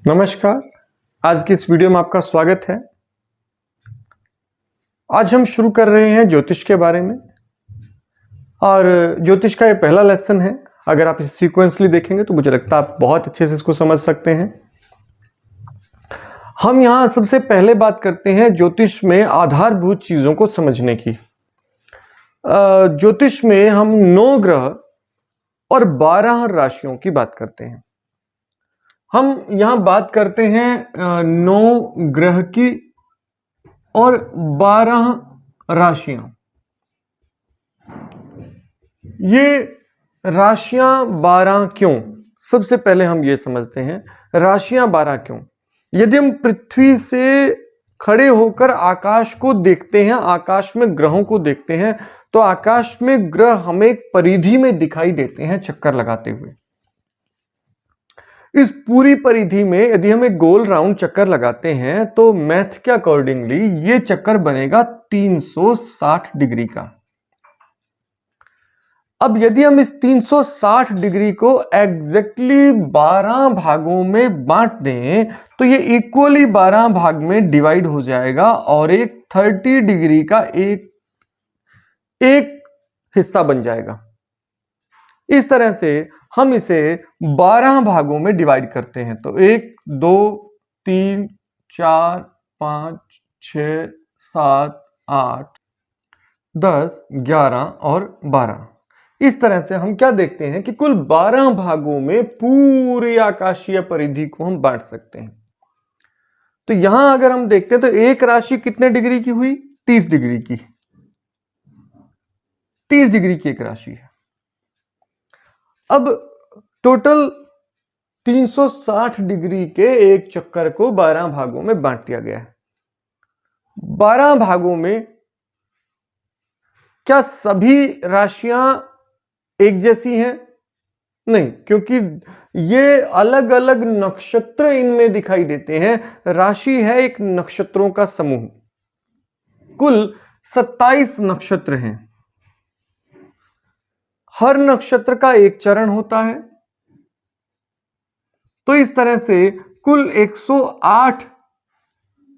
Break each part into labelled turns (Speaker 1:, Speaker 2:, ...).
Speaker 1: नमस्कार। आज की इस वीडियो में आपका स्वागत है। आज हम शुरू कर रहे हैं ज्योतिष के बारे में और ज्योतिष का ये पहला लेसन है। अगर आप इसे सीक्वेंसली देखेंगे तो मुझे लगता है आप बहुत अच्छे से इसको समझ सकते हैं। हम यहाँ सबसे पहले बात करते हैं ज्योतिष में आधारभूत चीजों को समझने की। ज्योतिष में हम 9 ग्रह और 12 राशियों की बात करते हैं। हम यहां बात करते हैं 9 ग्रह की और 12 राशियां। ये राशियां 12 क्यों? सबसे पहले हम ये समझते हैं राशियां 12 क्यों। यदि हम पृथ्वी से खड़े होकर आकाश को देखते हैं, आकाश में ग्रहों को देखते हैं, तो आकाश में ग्रह हमें एक परिधि में दिखाई देते हैं चक्कर लगाते हुए। इस पूरी परिधि में यदि हम एक गोल राउंड चक्कर लगाते हैं तो मैथ के अकॉर्डिंगली ये चक्कर बनेगा 360 डिग्री का। अब यदि हम इस 360 डिग्री को एग्जैक्टली 12 भागों में बांट दें तो ये इक्वली 12 भाग में डिवाइड हो जाएगा और एक 30 डिग्री का एक हिस्सा बन जाएगा। इस तरह से हम इसे 12 भागों में डिवाइड करते हैं तो 1 2 3 4 5 6 7 8 10 11 और 12। इस तरह से हम क्या देखते हैं कि कुल 12 भागों में पूरी आकाशीय परिधि को हम बांट सकते हैं। तो यहां अगर हम देखते हैं तो एक राशि कितने डिग्री की हुई? 30 डिग्री की। 30 डिग्री की एक राशि है। अब टोटल 360 डिग्री के एक चक्कर को 12 भागों में बांट दिया गया है। 12 भागों में क्या सभी राशियां एक जैसी हैं? नहीं, क्योंकि ये अलग अलग नक्षत्र इनमें दिखाई देते हैं। राशि है एक नक्षत्रों का समूह। कुल 27 नक्षत्र हैं। हर नक्षत्र का एक चरण होता है। तो इस तरह से कुल 108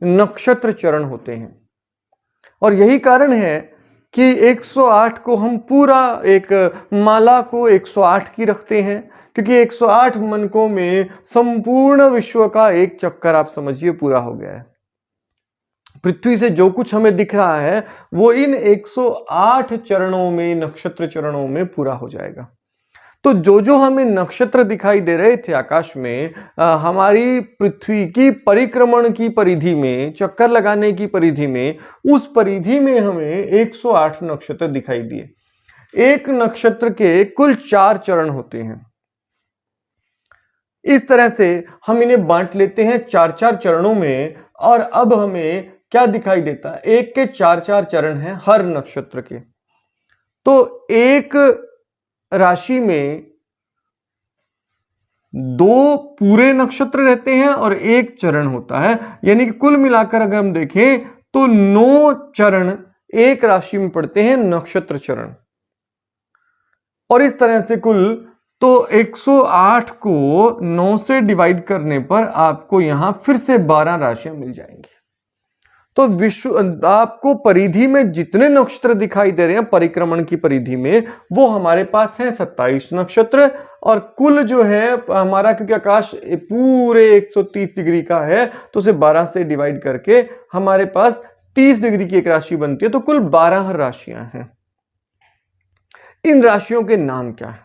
Speaker 1: नक्षत्र चरण होते हैं और यही कारण है कि 108 को हम पूरा एक माला को 108 की रखते हैं, क्योंकि 108 मनकों में संपूर्ण विश्व का एक चक्कर आप समझिए पूरा हो गया है। पृथ्वी से जो कुछ हमें दिख रहा है वो इन 108 चरणों में, नक्षत्र चरणों में पूरा हो जाएगा। तो जो हमें नक्षत्र दिखाई दे रहे थे आकाश में, हमारी पृथ्वी की परिक्रमण की परिधि में, चक्कर लगाने की परिधि में, उस परिधि में हमें 108 नक्षत्र दिखाई दिए। एक नक्षत्र के कुल 4 चरण होते हैं। इस तरह से हम इन्हें बांट लेते हैं 4-4 चरणों में और अब हमें क्या दिखाई देता है? एक के 4-4 चरण हैं हर नक्षत्र के। तो एक राशि में 2 पूरे नक्षत्र रहते हैं और एक चरण होता है, यानी कि कुल मिलाकर अगर हम देखें तो 9 चरण एक राशि में पड़ते हैं, नक्षत्र चरण। और इस तरह से कुल तो 108 को 9 से डिवाइड करने पर आपको यहां फिर से 12 राशियां मिल जाएंगी। तो विश्व आपको परिधि में जितने नक्षत्र दिखाई दे रहे हैं परिक्रमण की परिधि में, वो हमारे पास है 27 नक्षत्र और कुल जो है हमारा, क्योंकि आकाश पूरे 130 डिग्री का है तो उसे 12 से डिवाइड करके हमारे पास 30 डिग्री की एक राशि बनती है। तो कुल 12 राशियां हैं। इन राशियों के नाम क्या है?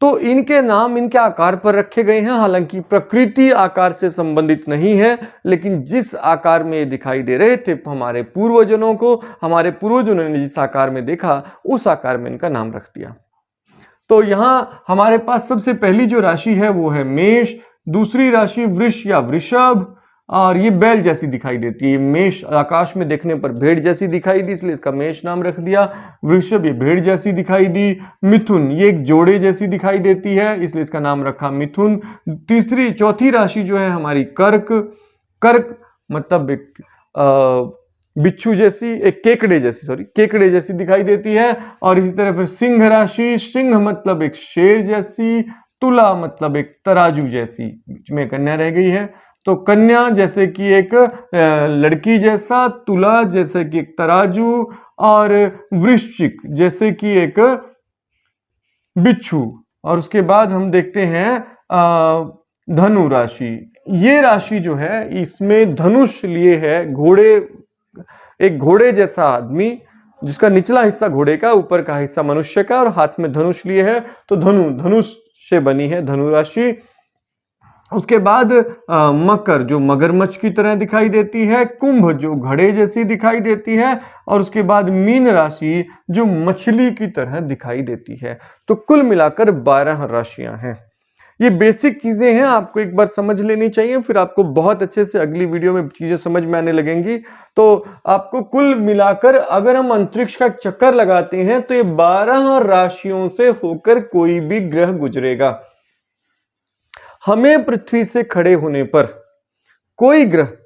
Speaker 1: तो इनके नाम इनके आकार पर रखे गए हैं। हालांकि प्रकृति आकार से संबंधित नहीं है, लेकिन जिस आकार में ये दिखाई दे रहे थे हमारे पूर्वजों को, हमारे पूर्वजों ने जिस आकार में देखा उस आकार में इनका नाम रख दिया। तो यहां हमारे पास सबसे पहली जो राशि है वो है मेष, दूसरी राशि वृष या वृषभ, और ये बैल जैसी दिखाई देती है। मेष आकाश में देखने पर भेड़ जैसी दिखाई दी, इसलिए इसका मेष नाम रख दिया। वृषभ ये भेड़ जैसी दिखाई दी। मिथुन ये एक जोड़े जैसी दिखाई देती है, इसलिए इसका नाम रखा मिथुन। चौथी राशि जो है हमारी कर्क। कर्क मतलब एक बिच्छू जैसी, एक केकड़े जैसी दिखाई देती है। और इसी तरह फिर सिंह राशि, सिंह मतलब एक शेर जैसी। तुला मतलब एक तराजू जैसी, बीच में कन्या रह गई है, तो कन्या जैसे कि एक लड़की जैसा, तुला जैसे कि एक तराजू, और वृश्चिक जैसे कि एक बिच्छू। और उसके बाद हम देखते हैं धनु राशि। ये राशि जो है इसमें धनुष लिए है घोड़े, एक घोड़े जैसा आदमी जिसका निचला हिस्सा घोड़े का, ऊपर का हिस्सा मनुष्य का, और हाथ में धनुष लिए है, तो धनुष से बनी है धनु राशि। उसके बाद मकर जो मगरमच्छ की तरह दिखाई देती है, कुंभ जो घड़े जैसी दिखाई देती है, और उसके बाद मीन राशि जो मछली की तरह दिखाई देती है। तो कुल मिलाकर 12 राशियां हैं। ये बेसिक चीजें हैं, आपको एक बार समझ लेनी चाहिए, फिर आपको बहुत अच्छे से अगली वीडियो में चीजें समझ में आने लगेंगी। तो आपको कुल मिलाकर अगर हम अंतरिक्ष का चक्कर लगाते हैं तो ये 12 राशियों से होकर कोई भी ग्रह गुजरेगा। हमें पृथ्वी से खड़े होने पर कोई ग्रह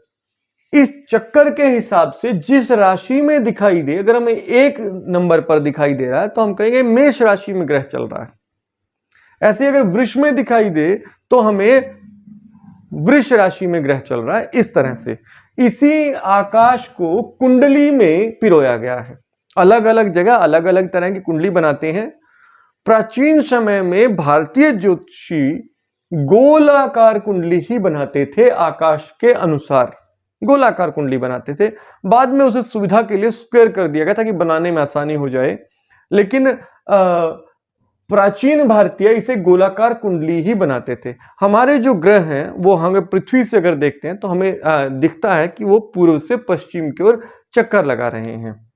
Speaker 1: इस चक्कर के हिसाब से जिस राशि में दिखाई दे, अगर हमें 1 नंबर पर दिखाई दे रहा है तो हम कहेंगे मेष राशि में ग्रह चल रहा है। ऐसे अगर वृष में दिखाई दे तो हमें वृष राशि में ग्रह चल रहा है। इस तरह से इसी आकाश को कुंडली में पिरोया गया है। अलग अलग जगह अलग अलग तरह की कुंडली बनाते हैं। प्राचीन समय में भारतीय ज्योतिषी गोलाकार कुंडली ही बनाते थे, आकाश के अनुसार गोलाकार कुंडली बनाते थे। बाद में उसे सुविधा के लिए स्क्वायर कर दिया गया ताकि बनाने में आसानी हो जाए, लेकिन प्राचीन भारतीय इसे गोलाकार कुंडली ही बनाते थे। हमारे जो ग्रह हैं वो हमें पृथ्वी से अगर देखते हैं तो हमें दिखता है कि वो पूर्व से पश्चिम की ओर चक्कर लगा रहे हैं।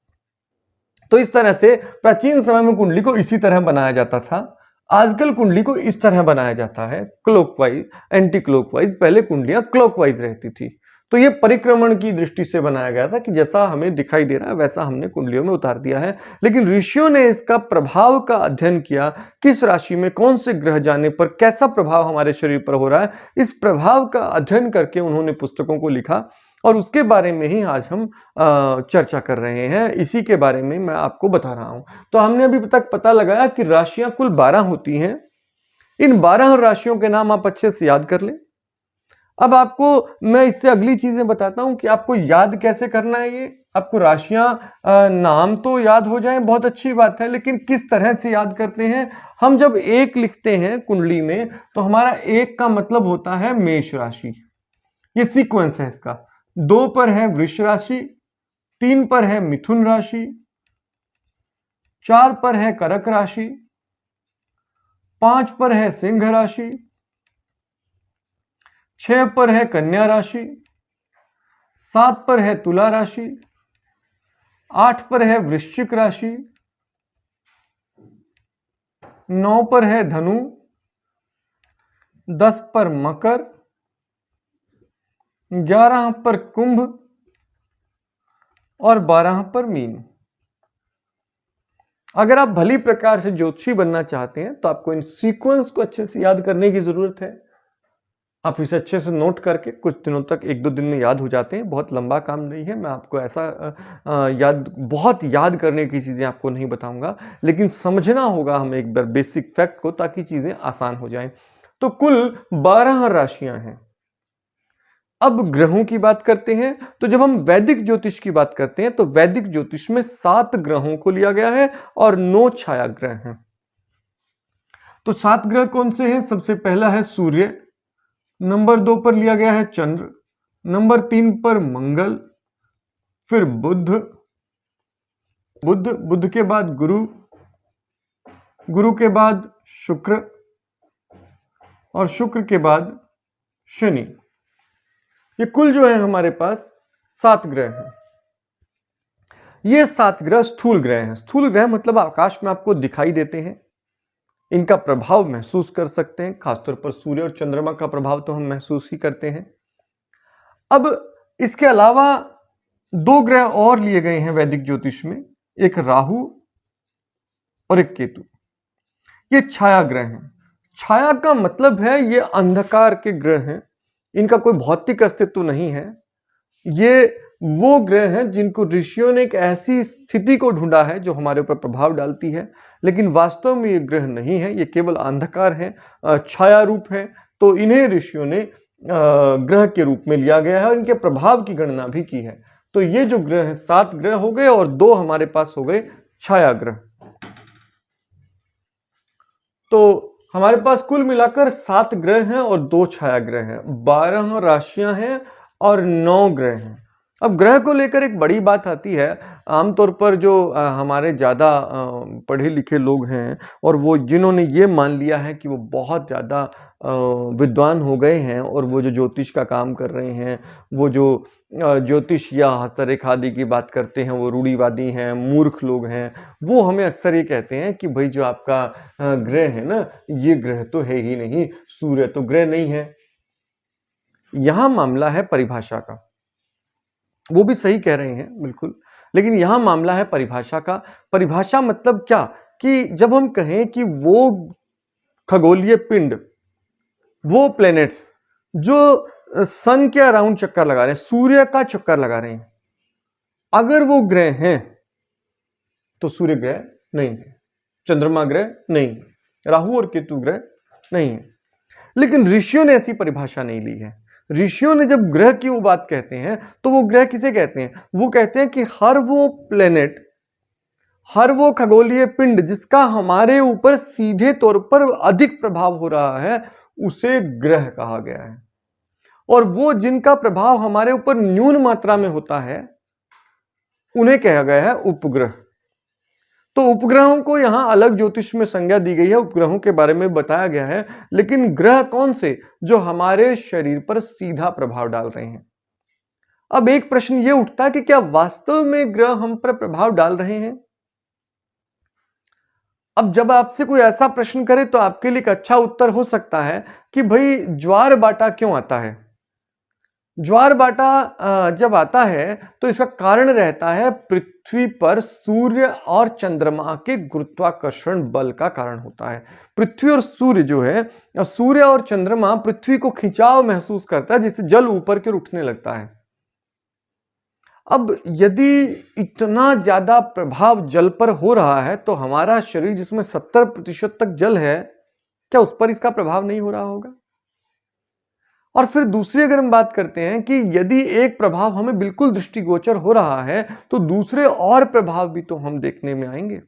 Speaker 1: तो इस तरह से प्राचीन समय में कुंडली को इसी तरह बनाया जाता था। आजकल कुंडली को इस तरह बनाया जाता है क्लॉकवाइज, एंटी क्लॉकवाइज। पहले कुंडलियां क्लॉकवाइज रहती थी। तो ये परिक्रमण की दृष्टि से बनाया गया था कि जैसा हमें दिखाई दे रहा है वैसा हमने कुंडलियों में उतार दिया है। लेकिन ऋषियों ने इसका प्रभाव का अध्ययन किया, किस राशि में कौन से ग्रह जाने पर कैसा प्रभाव हमारे शरीर पर हो रहा है, इस प्रभाव का अध्ययन करके उन्होंने पुस्तकों को लिखा, और उसके बारे में ही आज हम चर्चा कर रहे हैं। इसी के बारे में मैं आपको बता रहा हूं। तो हमने अभी तक पता लगाया कि राशियां कुल 12 होती हैं। इन 12 राशियों के नाम आप अच्छे से याद कर लें। अब आपको मैं इससे अगली चीजें बताता हूं कि आपको याद कैसे करना है। ये आपको राशियां नाम तो याद हो जाए बहुत अच्छी बात है, लेकिन किस तरह से याद करते हैं। हम जब 1 लिखते हैं कुंडली में तो हमारा 1 का मतलब होता है मेष राशि, ये सीक्वेंस है इसका। 2 पर है वृष राशि, 3 पर है मिथुन राशि, 4 पर है कर्क राशि, 5 पर है सिंह राशि, 6 पर है कन्या राशि, 7 पर है तुला राशि, 8 पर है वृश्चिक राशि, 9 पर है धनु, 10 पर मकर, 11 पर कुंभ और 12 पर मीन। अगर आप भली प्रकार से ज्योतिषी बनना चाहते हैं तो आपको इन सीक्वेंस को अच्छे से याद करने की जरूरत है। आप इसे अच्छे से नोट करके कुछ दिनों तक, 1-2 दिन में याद हो जाते हैं। बहुत लंबा काम नहीं है। मैं आपको ऐसा बहुत याद करने की चीजें आपको नहीं बताऊंगा, लेकिन समझना होगा हमें एक बार बेसिक फैक्ट को, ताकि चीजें आसान हो जाएं। तो कुल 12 राशियां हैं। अब ग्रहों की बात करते हैं। तो जब हम वैदिक ज्योतिष की बात करते हैं तो वैदिक ज्योतिष में 7 ग्रहों को लिया गया है और 9 छाया ग्रह हैं। तो 7 ग्रह कौन से हैं? सबसे पहला है सूर्य, नंबर 2 पर लिया गया है चंद्र, नंबर 3 पर मंगल, फिर बुध के बाद गुरु के बाद शुक्र, और शुक्र के बाद शनि। ये कुल जो है हमारे पास 7 ग्रह हैं। ये 7 ग्रह स्थूल ग्रह हैं। स्थूल ग्रह मतलब आकाश में आपको दिखाई देते हैं, इनका प्रभाव महसूस कर सकते हैं। खासतौर पर सूर्य और चंद्रमा का प्रभाव तो हम महसूस ही करते हैं। अब इसके अलावा 2 ग्रह और लिए गए हैं वैदिक ज्योतिष में, एक राहु और एक केतु। ये छाया ग्रह हैं। छाया का मतलब है ये अंधकार के ग्रह हैं, इनका कोई भौतिक अस्तित्व नहीं है। ये वो ग्रह हैं जिनको ऋषियों ने एक ऐसी स्थिति को ढूंढा है जो हमारे ऊपर प्रभाव डालती है, लेकिन वास्तव में ये ग्रह नहीं है, ये केवल अंधकार है, छाया रूप है। तो इन्हें ऋषियों ने ग्रह के रूप में लिया गया है और इनके प्रभाव की गणना भी की है। तो ये जो ग्रह है 7 ग्रह हो गए और 2 हमारे पास हो गए छाया ग्रह। तो हमारे पास कुल मिलाकर 7 ग्रह हैं और 2 छाया ग्रह हैं, 12 राशियां हैं और 9 ग्रह हैं। अब ग्रह को लेकर एक बड़ी बात आती है। आमतौर पर जो हमारे ज़्यादा पढ़े लिखे लोग हैं और वो जिन्होंने ये मान लिया है कि वो बहुत ज़्यादा विद्वान हो गए हैं और वो जो ज्योतिष का काम कर रहे हैं, वो जो ज्योतिष या हस्तरेखा आदि की बात करते हैं, वो रूढ़िवादी हैं, मूर्ख लोग हैं। वो हमें अक्सर ये कहते हैं कि भाई जो आपका ग्रह है ना, ये ग्रह तो है ही नहीं, सूर्य तो ग्रह नहीं है। यहां मामला है परिभाषा का। वो भी सही कह रहे हैं बिल्कुल, लेकिन यहां मामला है परिभाषा का। परिभाषा मतलब क्या कि जब हम कहें कि वो खगोलीय पिंड, वो प्लैनेट्स जो सन के अराउंड चक्कर लगा रहे हैं, सूर्य का चक्कर लगा रहे हैं, अगर वो ग्रह हैं तो सूर्य ग्रह नहीं है, चंद्रमा ग्रह नहीं है, राहु और केतु ग्रह नहीं है। लेकिन ऋषियों ने ऐसी परिभाषा नहीं ली है। ऋषियों ने जब ग्रह की वो बात कहते हैं तो वो ग्रह किसे कहते हैं? वो कहते हैं कि हर वो प्लेनेट, हर वो खगोलीय पिंड जिसका हमारे ऊपर सीधे तौर पर अधिक प्रभाव हो रहा है, उसे ग्रह कहा गया है। और वो जिनका प्रभाव हमारे ऊपर न्यून मात्रा में होता है, उन्हें कहा गया है उपग्रह। तो उपग्रहों को यहां अलग ज्योतिष में संज्ञा दी गई है, उपग्रहों के बारे में बताया गया है। लेकिन ग्रह कौन से? जो हमारे शरीर पर सीधा प्रभाव डाल रहे हैं। अब एक प्रश्न यह उठता है कि क्या वास्तव में ग्रह हम पर प्रभाव डाल रहे हैं? अब जब आपसे कोई ऐसा प्रश्न करे तो आपके लिए एक अच्छा उत्तर हो सकता है कि भाई ज्वार बाटा क्यों आता है? ज्वार बाटा जब आता है तो इसका कारण रहता है पृथ्वी पर सूर्य और चंद्रमा के गुरुत्वाकर्षण बल का कारण होता है। पृथ्वी और सूर्य जो है, सूर्य और चंद्रमा पृथ्वी को खिंचाव महसूस करता है, जिससे जल ऊपर की ओर उठने लगता है। अब यदि इतना ज्यादा प्रभाव जल पर हो रहा है तो हमारा शरीर जिसमें 70% तक जल है, क्या उस पर इसका प्रभाव नहीं हो रहा होगा? और फिर दूसरी अगर हम बात करते हैं कि यदि एक प्रभाव हमें बिल्कुल दृष्टिगोचर हो रहा है तो दूसरे और प्रभाव भी तो हम देखने में आएंगे।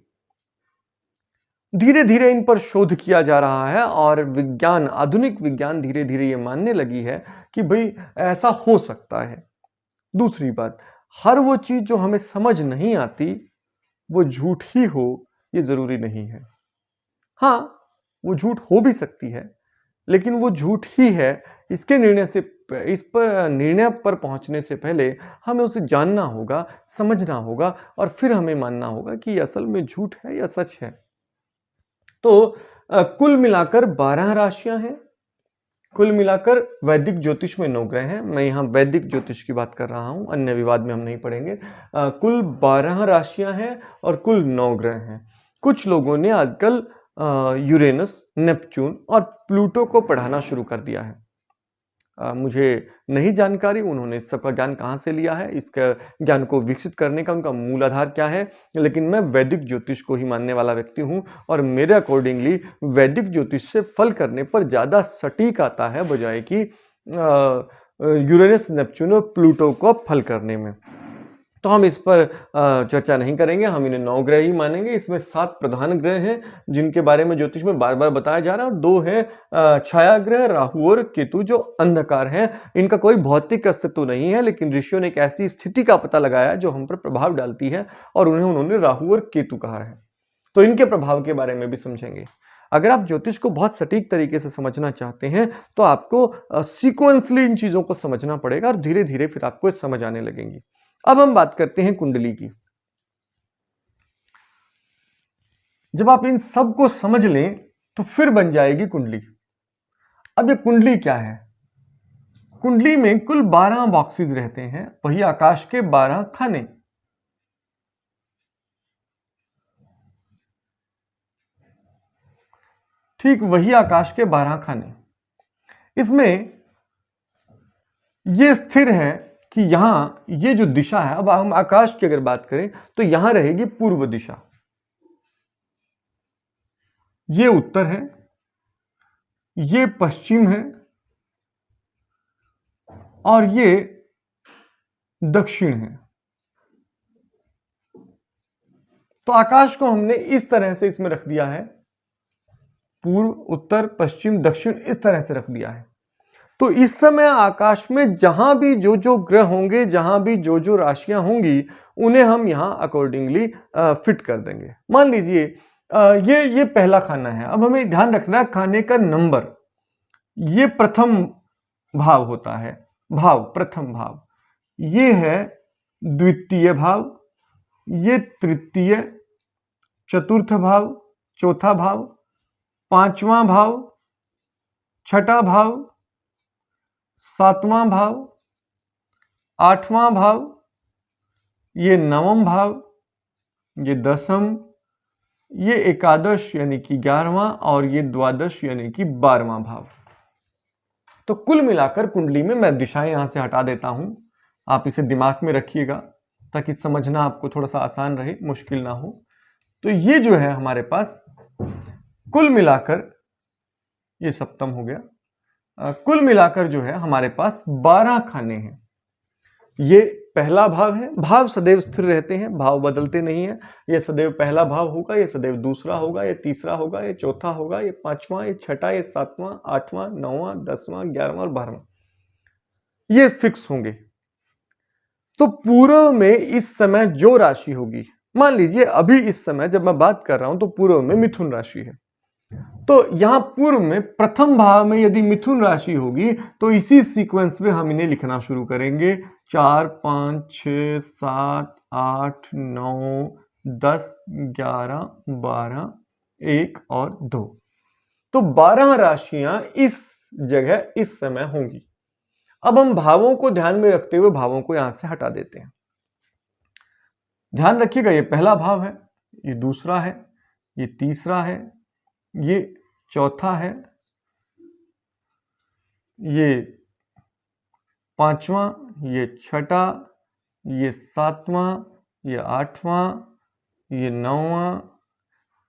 Speaker 1: धीरे धीरे इन पर शोध किया जा रहा है और विज्ञान, आधुनिक विज्ञान धीरे धीरे ये मानने लगी है कि भाई ऐसा हो सकता है। दूसरी बात, हर वो चीज जो हमें समझ नहीं आती वो झूठ ही हो ये जरूरी नहीं है। हाँ, वो झूठ हो भी सकती है, लेकिन वो झूठ ही है, इसके निर्णय से, इस पर निर्णय पर पहुंचने से पहले हमें उसे जानना होगा, समझना होगा और फिर हमें मानना होगा कि असल में झूठ है या सच है। तो कुल मिलाकर 12 राशियां हैं। कुल मिलाकर वैदिक ज्योतिष में 9 ग्रह हैं। मैं यहाँ वैदिक ज्योतिष की बात कर रहा हूँ, अन्य विवाद में हम नहीं पढ़ेंगे। कुल 12 राशियां हैं और कुल 9 ग्रह हैं। कुछ लोगों ने आजकल यूरेनस, नेपच्यून और प्लूटो को पढ़ाना शुरू कर दिया है। मुझे नहीं जानकारी उन्होंने इस सबका ज्ञान कहाँ से लिया है, इसका ज्ञान को विकसित करने का उनका मूल आधार क्या है, लेकिन मैं वैदिक ज्योतिष को ही मानने वाला व्यक्ति हूँ और मेरे अकॉर्डिंगली वैदिक ज्योतिष से फल करने पर ज़्यादा सटीक आता है बजाय कि यूरेनस, नेपच्यून और प्लूटो को फल करने में। तो हम इस पर चर्चा नहीं करेंगे, हम इन्हें 9 ग्रह ही मानेंगे। इसमें 7 प्रधान ग्रह हैं जिनके बारे में ज्योतिष में बार बार बताया जा रहा है और 2 हैं छाया ग्रह, राहु और केतु, जो अंधकार हैं। इनका कोई भौतिक अस्तित्व नहीं है, लेकिन ऋषियों ने एक ऐसी स्थिति का पता लगाया जो हम पर प्रभाव डालती है और उन्होंने राहु और केतु कहा है। तो इनके प्रभाव के बारे में भी समझेंगे। अगर आप ज्योतिष को बहुत सटीक तरीके से समझना चाहते हैं तो आपको सीक्वेंसली इन चीजों को समझना पड़ेगा और धीरे धीरे फिर आपको समझ आने लगेंगी। अब हम बात करते हैं कुंडली की। जब आप इन सब को समझ लें तो फिर बन जाएगी कुंडली। अब ये कुंडली क्या है? कुंडली में कुल 12 बॉक्सेस रहते हैं, वही आकाश के 12 खाने। ठीक वही आकाश के 12 खाने। इसमें यह स्थिर है कि यहां ये जो दिशा है, अब हम आकाश की अगर बात करें तो यहां रहेगी पूर्व दिशा, ये उत्तर है, ये पश्चिम है और ये दक्षिण है। तो आकाश को हमने इस तरह से इसमें रख दिया है, पूर्व उत्तर पश्चिम दक्षिण इस तरह से रख दिया है। तो इस समय आकाश में जहां भी जो जो ग्रह होंगे, जहां भी जो जो राशियां होंगी, उन्हें हम यहां अकॉर्डिंगली फिट कर देंगे। मान लीजिए ये पहला खाना है। अब हमें ध्यान रखना है खाने का नंबर, ये प्रथम भाव होता है, भाव प्रथम भाव, ये है द्वितीय भाव, ये तृतीय, चतुर्थ भाव, चौथा भाव, पांचवां भाव, छठा भाव, सातवां भाव, आठवां भाव, ये नवम भाव, ये दसम, ये एकादश यानी कि 11वां और ये द्वादश यानी कि 12वां भाव। तो कुल मिलाकर कुंडली में मैं दिशाएं यहां से हटा देता हूं, आप इसे दिमाग में रखिएगा ताकि समझना आपको थोड़ा सा आसान रहे, मुश्किल ना हो। तो ये जो है हमारे पास कुल मिलाकर, ये सप्तम हो गया, कुल मिलाकर जो है हमारे पास 12 खाने हैं। ये पहला भाव है, भाव सदैव स्थिर रहते हैं, भाव बदलते नहीं है। ये सदैव पहला भाव होगा, ये सदैव दूसरा होगा, ये तीसरा होगा, ये चौथा होगा, ये पांचवां, ये छठा, ये सातवां, आठवां, नौवां, 10वां, 11वां और 12वां, ये फिक्स होंगे। तो पूर्व में इस समय जो राशि होगी, मान लीजिए अभी इस समय जब मैं बात कर रहा हूं तो पूर्व में मिथुन राशि है, तो यहां पूर्व में प्रथम भाव में यदि मिथुन राशि होगी तो इसी सीक्वेंस में हम इन्हें लिखना शुरू करेंगे, 4, 5, 6, 7, 8, 9, 10, 11, 12, 1 और 2। तो 12 राशियां इस जगह इस समय होंगी। अब हम भावों को ध्यान में रखते हुए भावों को यहां से हटा देते हैं। ध्यान रखिएगा, ये पहला भाव है, ये दूसरा है, ये तीसरा है, ये चौथा है, ये पांचवा, ये छठा, ये सातवां, ये आठवां, ये नौवां,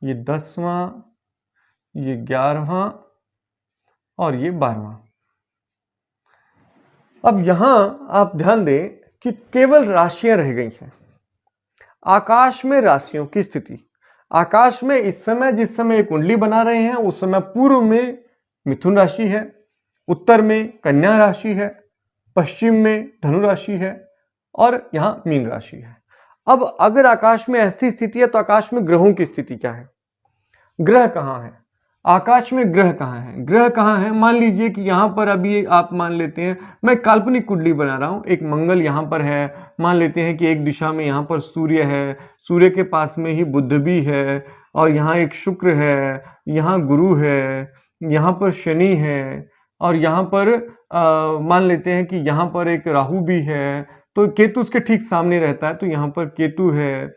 Speaker 1: ये 10वां, ये 11वां और ये 12वां। अब यहां आप ध्यान दें कि केवल राशियां रह गई हैं। आकाश में राशियों की स्थिति, आकाश में इस समय जिस समय कुंडली बना रहे हैं उस समय पूर्व में मिथुन राशि है, उत्तर में कन्या राशि है, पश्चिम में धनु राशि है और यहां मीन राशि है। अब अगर आकाश में ऐसी स्थिति है तो आकाश में ग्रहों की स्थिति क्या है, ग्रह कहां है, आकाश में ग्रह कहां है, ग्रह कहां है। मान लीजिए कि यहां पर अभी आप मान लेते हैं, मैं काल्पनिक कुंडली बना रहा हूं, एक मंगल यहां पर है, मान लेते हैं कि एक दिशा में यहां पर सूर्य है, सूर्य के पास में ही बुध भी है और यहां एक शुक्र है, यहां गुरु है, यहां पर शनि है और यहां पर मान लेते हैं कि यहां पर एक राहु भी है, तो केतु उसके ठीक सामने रहता है, तो यहां पर केतु है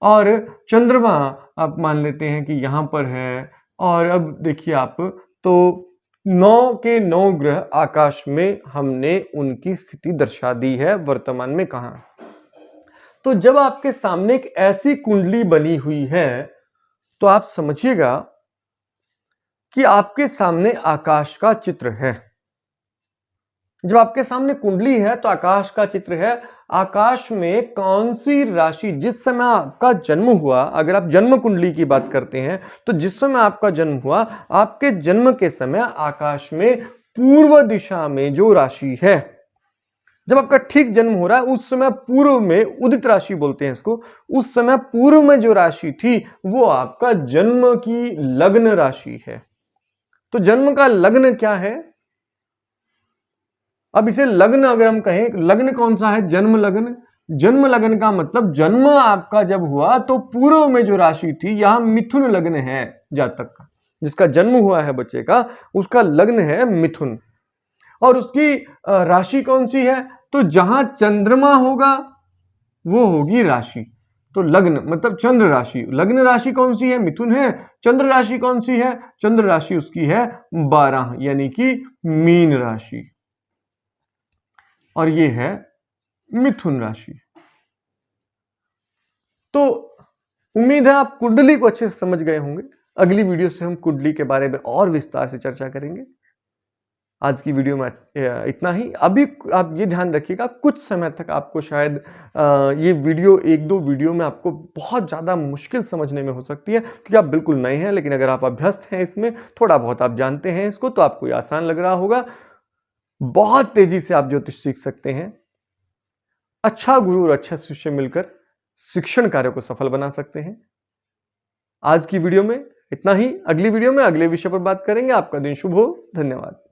Speaker 1: और चंद्रमा आप मान लेते हैं कि यहां पर है। और अब देखिए आप, तो 9 के 9 ग्रह आकाश में हमने उनकी स्थिति दर्शा दी है वर्तमान में कहां। तो जब आपके सामने एक ऐसी कुंडली बनी हुई है तो आप समझिएगा कि आपके सामने आकाश का चित्र है। जब आपके सामने कुंडली है तो आकाश का चित्र है। आकाश में कौन सी राशि, जिस समय आपका जन्म हुआ, अगर आप जन्म कुंडली की बात करते हैं तो जिस समय आपका जन्म हुआ, आपके जन्म के समय आकाश में पूर्व दिशा में जो राशि है, जब आपका ठीक जन्म हो रहा है उस समय पूर्व में, उदित राशि बोलते हैं इसको, उस समय पूर्व में जो राशि थी वो आपका जन्म की लग्न राशि है। तो जन्म का लग्न क्या है, अब इसे लग्न अगर हम कहें, लग्न कौन सा है, जन्म लग्न। जन्म लग्न का मतलब जन्म आपका जब हुआ तो पूर्व में जो राशि थी, यहां मिथुन लग्न है, जातक का जिसका जन्म हुआ है बच्चे का, उसका लग्न है मिथुन और उसकी राशि कौन सी है, तो जहां चंद्रमा होगा वो होगी राशि। तो लग्न मतलब चंद्र राशि, लग्न राशि कौन सी है, मिथुन है। चंद्र राशि कौन सी है, चंद्र राशि उसकी है 12 यानी कि मीन राशि और ये है मिथुन राशि। तो उम्मीद है आप कुंडली को अच्छे से समझ गए होंगे। अगली वीडियो से हम कुंडली के बारे में और विस्तार से चर्चा करेंगे। आज की वीडियो में इतना ही। अभी आप ये ध्यान रखिएगा, कुछ समय तक आपको शायद ये वीडियो 1-2 वीडियो में आपको बहुत ज़्यादा मुश्किल समझने में हो सकती है, क्योंकि आप बिल्कुल नए हैं। लेकिन अगर आप अभ्यस्त हैं इसमें, थोड़ा बहुत आप जानते हैं इसको, तो आपको ये आसान लग रहा होगा। बहुत तेजी से आप ज्योतिष सीख सकते हैं। अच्छा गुरु और अच्छा शिष्य मिलकर शिक्षण कार्य को सफल बना सकते हैं। आज की वीडियो में इतना ही। अगली वीडियो में अगले विषय पर बात करेंगे। आपका दिन शुभ हो। धन्यवाद।